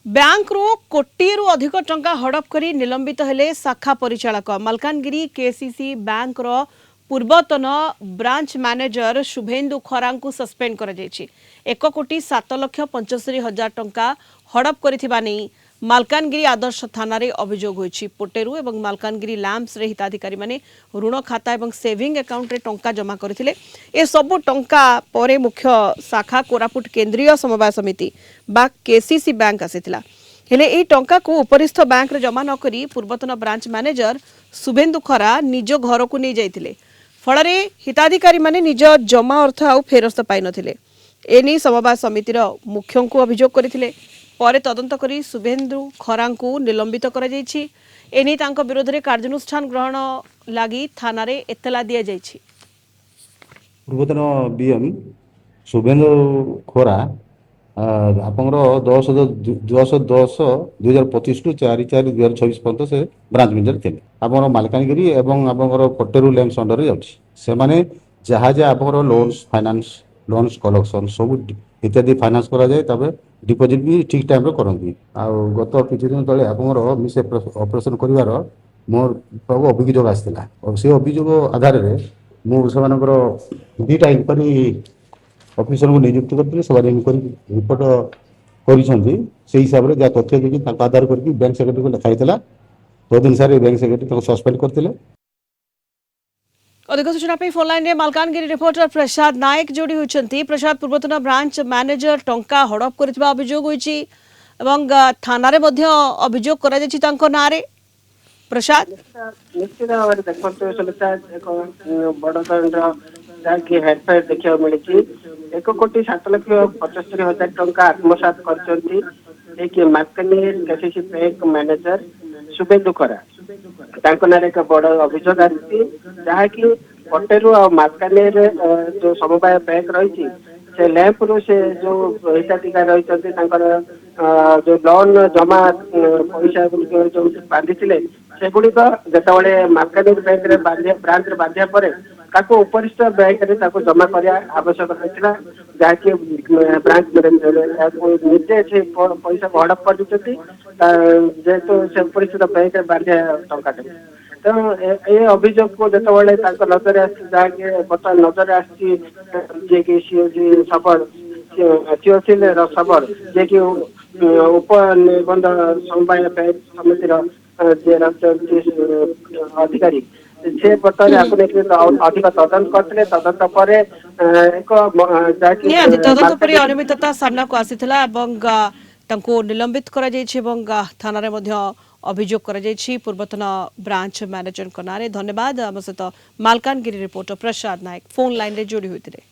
Bank रो कोटी रु अधिक टंका हड़प करी निलंबित हेले शाखा परिचालक मलकानगिरी केसीसी बैंक रो पूर्वतन ब्रांच मैनेजर शुभेन्दु खरा को सस्पेंड कर 1,07,75,000 टंका हड़प करिथिबा नै मालकानगिरी आदर्श थाना रे अभियोग होईछि। पोटेरु एवं मालकानगिरी लैंप्स रे हिताधिकारी माने ऋण खाता एवं सेविंग अकाउंट रे टंका जमा करथिले। ए सब टंका परे मुख्य शाखा कोरापुट केंद्रीय समवाय समिति बा केसीसी बैंक आसीथिला। हेले ए टंका को उपरिस्थ बैंक रे जमा न करी पूर्वतन ब्रांच मैनेजर शुभेन्दु खरा निज घर को नहीं जाइथिले। फଳରେ हिताधिकारी माने निज जमा अर्थ आउ फेरस्त पाइ नथिले। एनी समवाय समितिर मुख्यंकु अभियोग करथिले। परे तदंत करी शुभेन्दु खरांकु निलंबित करा जायछि। एनी तांको विरोध रे कार्यानुष्ठान ग्रहण लागि थाना रे एतला दिया जायछि। पूर्वतन बीएम शुभेन्दु खोरा आपंकर 10/10/2025 टू 4/4/2026 पर्यंत से ब्रांच मैनेजर थे। आप मालकानगिरी एवं आपंकर पटेरु लैंप्स अंडर जाउछि। से माने जहाँ जहाँ आपंकर लोन्स फाइनेंस लोन्स कलेक्शन सब इत्यादि फाइनेंस करा जाए तबे डिपोजिट भी ठीक टाइम रे करंती। आ गत किछि दिन तळे आपंकर मिस ऑपरेशन करिवार मोर प्रभु अभियोग आस्थिला और से अभियोग आधार रे मु सेमानकर दुईटा इंक्वारी ऑफिसर को नियुक्त करते सब रिपोर्ट कर हिसाब से जहाँ तथ्य देखिए आधार करके बैंक सेक्रेटरी को लिखाई तदनुसार बैंक सेक्रेटरी सस्पेंड करते। अधिक सूचना पे फोन लाइन रे मालकानगिरी रिपोर्टर प्रसाद नायक जोड़ी होइछंती। प्रसाद पूर्वतन ब्रांच मैनेजर टंका हड़प करथिबा अभियोग होइछि एवं थाना रे मध्य अभियोग करा जायछि तांको नारे। प्रसाद निश्चित भाव में देखते सुलता एक बड़ धरण जहाँकि हेडफेयर देखा मिली 1,07,75,000 टंका आत्मसात कर मालकानगिरी केसीसी बैंक मैनेजर शुभेन्दु खरा नारे एक बड़ अभियोग आसी जहाँकि पटेरु और मालकानगिरी जो समवाय बैंक रही से लैंप रु से जो हिताधिकारी रही जो लोन जमा पैसा जो बांधी से गुड़िक जिते मालकानगिरी बैंक ब्रांच रे बांधिया उपरिस्थ बैंक रे जमा करने आवश्यक रही जहाँकि ब्रांच मैनेजर निजे से पैसा को हड़प कर जेहेतु से उपरिस्थ बैंक रे बांधिया टंका तेणु ये अभियोग को जो नजर आके बर्तमान नजर आसी सबर सीओसील सबर जे कि उप निबंध समवाय बैंक समितिर अधिकारी से बर्तमान अधिक तदंत करते तदंत पर एक तदंत पर अनियमितता सामना को आसीथिला एवं तांको निलंबित करा जायछि एवं थाना रे मध्य अभियोग करा जायछि पूर्वतन ब्रांच मैनेजर नारे। धन्यवाद। आम सहित मालकानगिरी रिपोर्टर प्रसाद नायक फोन लाइन रे जोड़ी होइतिले।